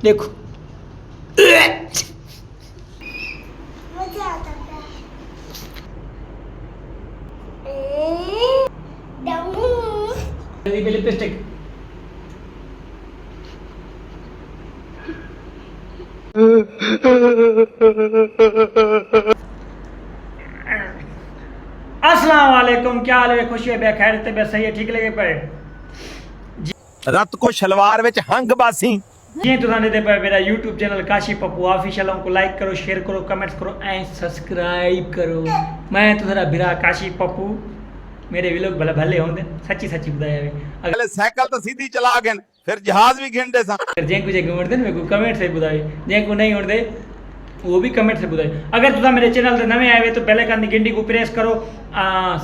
देखो मजा आता है लिपस्टिक अस्सलाम वालेकुम, क्या हाल है? खुशी है, खैर तबीयत सही है, ठीक लगे पे रत को शलवार विच हंग बासी जी तुसाने दे पे मेरा YouTube channel Kashi Pappu official को लाइक करो, शेयर करो, कमेंट्स करो एंड सब्सक्राइब करो। मैं तुम्हारा बिरा काशी पप्पू, मेरे व्लॉग भले भले होंदे, सच्ची सच्ची बताया वे अगले साइकिल तो सीधी चला गए, फिर जहाज भी घिंडे सा। अगर जेको जेको वणदे न मेरे को कमेंट से बुधाए, जेको नहीं वणदे वो भी कमेंट से बुधाए। अगर तुसा मेरे चैनल ते नवे आए तो पहले कान घंटी को प्रेस करो,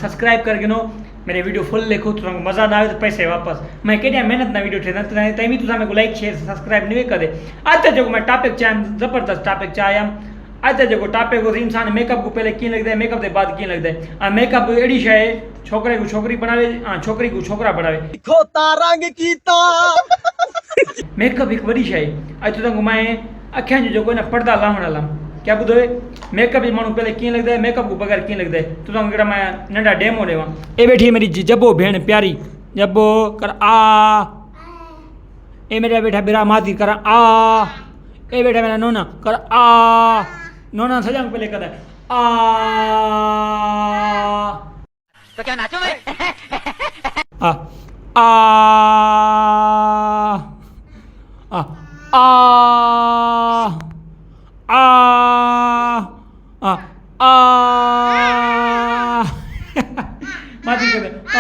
सब्सक्राइब करके नो मेरे वीडियो फुल देखो। तो मजा ना आए तो पैसे वापस। मैं केडिया मेहनत ना वीडियो ठेना तभी तुसा मेरे को लाइक शेयर सब्सक्राइब नहीं करे। आज जो मैं टॉपिक चाह जबरदस्त टॉपिक चाहया। आज जो टॉपिक हो इंसान मेकअप को पहले की लगता है, मेकअप के बाद की लगता है। मेकअप एड़ी शय है छोकरे को छोकरी बनावे, छोकरी को छोकरा बनावे। मेकअप एक बड़ी शय अज तो मैं अखियां जो कोई ना पर्दा लावण लाम क्या बुधो मेकअप मानू पहले की लगता है, मेकअप को बगैर की लगता है। तो कड़ा मैं नंढा डेमो देवा। ए बैठी है मेरी जब्बो भेण प्यारी, जब्बो कर आ। ए मेरा बेटा बिरा माती कर आ। ए बेटा मेरा नोना कर आ। नोना सजा पहले कर आ। तो क्या नाचो मैं? आ आ आ आ आ आ माती कर आ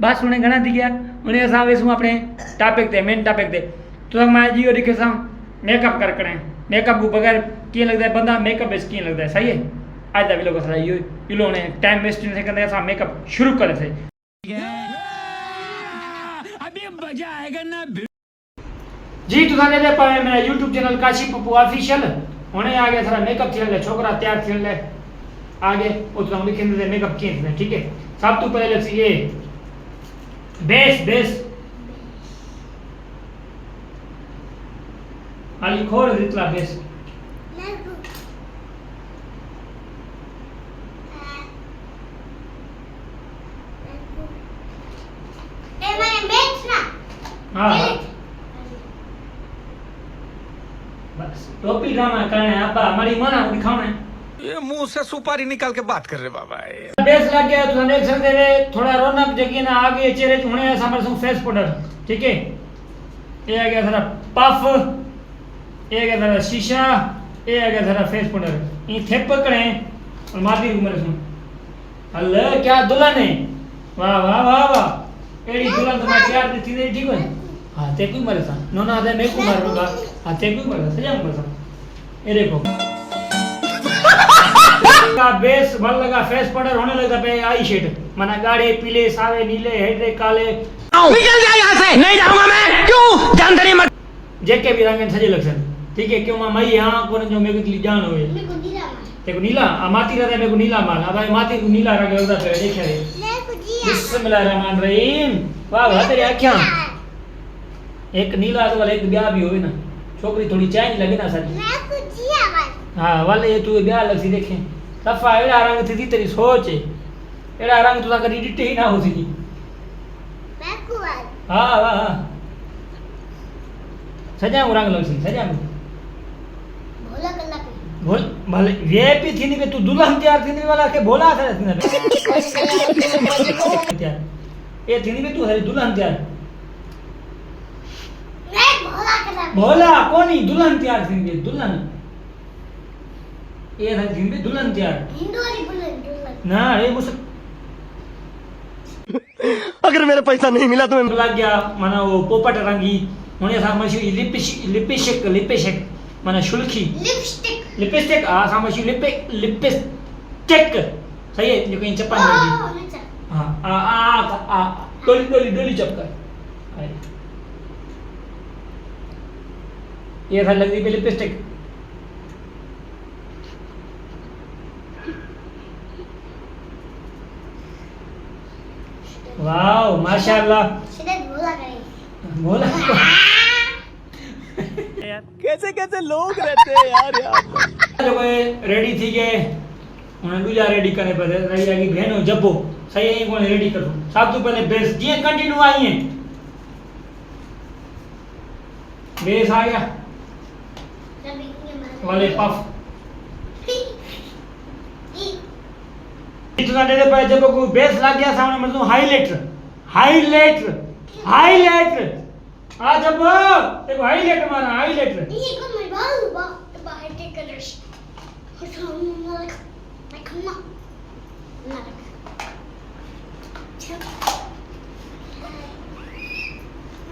बात सुने घना थी गया उन्हें असां वेसू अपने टॉपिक ते मेन टॉपिक ते। तो मैं जियो दिखे सां मेकअप कर करें। मेकअप को बगैर की लगता है बंदा मेकअप बेस की लगता है। सही है आज दा वीडियो को सही यो इलो ने टाइम वेस्ट नहीं करते असां मेकअप शुरू करे सही। अभी मजा आएगा ना जी। तुसाने दे पाए मेरा YouTube channel Kashi Pappu official होने आ गया। सारा मेकअप थियन ले छोकरा तैयार थियन ले आगे ओ तो लिखे दे मेकअप किए थे। ठीक है सब तो पहले लक्ष्य ये बेस बेस खाली खोर जितना बेस हाँ बस टोपी ड्रामा करना है आपा हमारी मना दिखाना है। ये मुंह से सुपारी निकाल के बात कर रहे बाबा। बेस लग गया तो देख सकते हैं थोड़ा रौनक जगी ना आगे चेहरे होने है हमारे संग फेस पाउडर। ठीक है ये आ गया थोड़ा पफ, ये आ गया थोड़ा शीशा, ये आ गया थोड़ा फेस पाउडर। ये थे पकड़े और माती उम्र सुन अल्लाह क्या दुल्हन है। वाह वाह वाह वाह एड़ी दुल्हन तो मैं तैयार थी नहीं। ठीक है हाँ ते कोई मरे सा नोना आदे मैं को मारूंगा। हाँ ते कोई मरे सजा मरे सा। ये देखो का बेस भल लगा फेस पाउडर होने लगा पे आई शेड मना गाढ़े पीले सावे नीले हेडे काले। निकल जा यहाँ से, नहीं जाऊंगा मैं। क्यों जानते मत जेके भी रंगन सजे लक्षण। ठीक है क्यों मैं यहाँ कोने जो मेरे को जान होए ते को नीला माती रहता है मेरे को नीला मार। अब माती को नीला रंग लगता है देखे रे बिस्मिल्लाहिर्रहमानिर्रहीम। वाह वाह तेरी आँखें एक नीला तो वाला एक ब्याह भी होवे ना छोकरी थोड़ी चैन लगे ना सर। हाँ वाले ये तू ब्याह लग सी देखे सफा एड़ा रंग थी तेरी सोच है एड़ा रंग तुसा करी डिटे ही ना हो सी। हाँ वाह हाँ सजा रंग लग सी सजा भोल भले वीआईपी थी नहीं तू दुल्हन तैयार थी नहीं वाला के भोला था तैयार ये थी नहीं तू हरी दुल्हन तैयार भोला कोनी दुल्हन तैयार थी दुल्हन ये थी भी दुल्हन तैयार ना ये मुझे अगर मेरा पैसा नहीं मिला तो मैं लग गया माना वो पोपट रंगी होने सामने लिपस्टिक लिपस्टिक माना शुल्की लिपस्टिक आ सामने लिपस्टिक सही है जो कहीं चप्पल लगी। हाँ आ आ आ डोली डोली डोली चप्पल ये था लग रही पे लिपस्टिक। वाओ माशाल्लाह बोला कैसे कैसे लोग रहते हैं यार जो रेडी थी के उन्हें दूजा रेडी करने पड़े रही है कि बहनों जब्बो सही है को रेडी करो सब तो पहले बेस जी कंटिन्यू आई है बेस आ गया वाले पफ इतना देर पे जब कोई बेस लग गया सामने मतलब हाईलाइटर हाईलाइटर हाईलाइटर आ जब एक हाईलाइटर मारा हाईलाइटर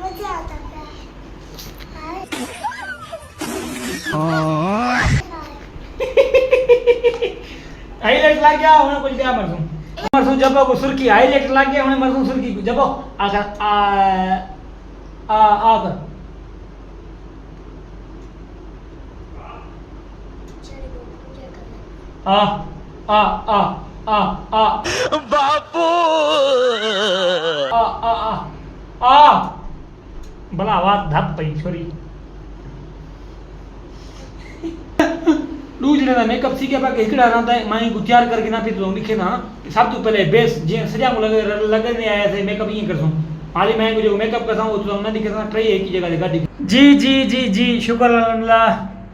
मजा आता है हाईलाइट लग गया उन्हें कुछ क्या मरसूं जब को सुर्खी हाईलाइट लग गया उन्हें मरसूं सुर्खी जब आकर आकर आ बापू भला आवाज धप पई छोरी दूसरे का मेकअप सीखे पाके हिकड़ा रहता है माई को तैयार करके ना फिर तो लिखे ना सब तो पहले बेस जे सजा को लगे नहीं आया थे मेकअप ये करसूं हाली मैं को जो मेकअप करता हूं तो ना दिखे ना ट्राई एक ही जगह गाड़ी जी शुक्र अल्लाह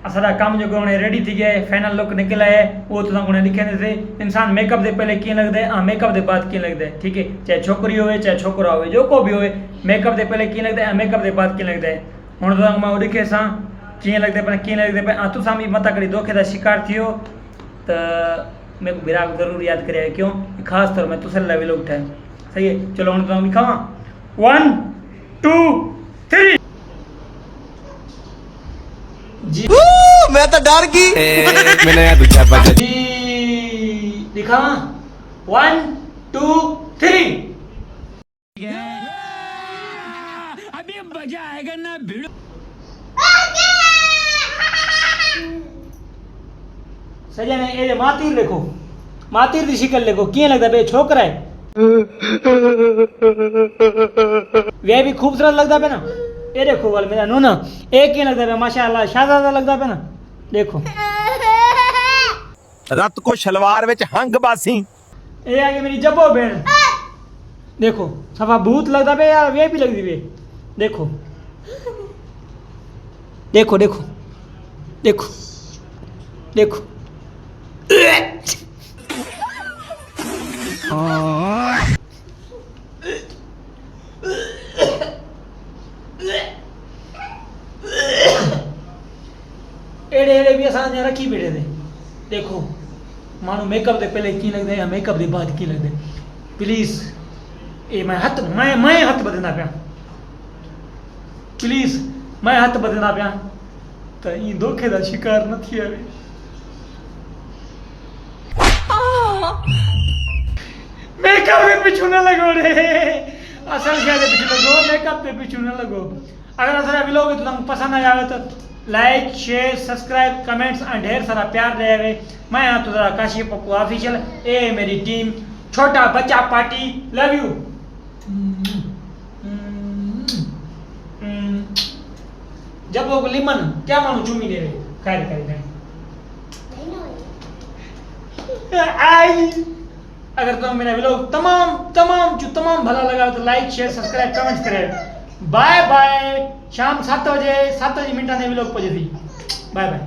असारा काम जो कोने रेडी थी गया फाइनल लुक निकल आया वो तो कोने लिखे थे इंसान मेकअप दे पहले की लगदे हां मेकअप दे बाद की लगदे ठीक है चाहे छोकरी होवे चाहे छोकरा होवे जो को भी होवे मेकअप दे पहले की लगदे मेकअप दे बाद की लगदे हुन तो मैं दिखे सा की लगदे पर की लगदे पर आ तू सामी मता कड़ी धोखे दा शिकार थियो त मैं को बिरा जरूर याद करे क्यों खास तौर में तुसल लेवल उठा सही है चलो हुन तो लिखावा 1 2 3 जी मैं तो डर गई मैंने दूसरा बजा जी दिखा 1 2 3 अभी मजा आएगा ना भिड़ो सजा ने ये मातीर देखो मातीर दी शिकल देखो किए लगदा बे छोकरा है वे भी खूबसूरत लगदा पे ना ये देखो वाल मेरा नूना एक ही लगदा पे माशाल्लाह शाहजादा लगदा पे ना देखो रत को शलवार विच हंग बासी ये आगे मेरी जब्बो बहन देखो सफा भूत लगदा पे यार वे भी लगदी पे देखो देखो देखो देखो देखो एड़े एड़े भी असां ने रखी बैठे थे देखो मानो मेकअप दे पहले की लगदे या मेकअप दे बाद की लगदे प्लीज ए मैं हाथ बदलना पिया प्लीज मैं हाथ बदलना पिया तो ई धोखे दा शिकार न थी आवे मेकअप पे पीछू न लगो रे असल क्या दे पीछू लगो मेकअप पे पीछू न लगो अगर असरा व्लॉग तो तुम पसंद आ जावे तो लाइक शेयर सब्सक्राइब कमेंट्स और ढेर सारा प्यार रहे मैं यहाँ तो जरा काशिफ पप्पू ऑफिशियल ए मेरी टीम छोटा बच्चा पार्टी लव यू जब लोग लिमन क्या मानो चुमी दे रहे खैर आई अगर तो मेरा व्लॉग तमाम भला लगा तो लाइक शेयर सब्सक्राइब कमेंट्स करें बाय बाय शाम 7 बजे मिनटा ने व्लॉग पहुंचे थी बाय बाय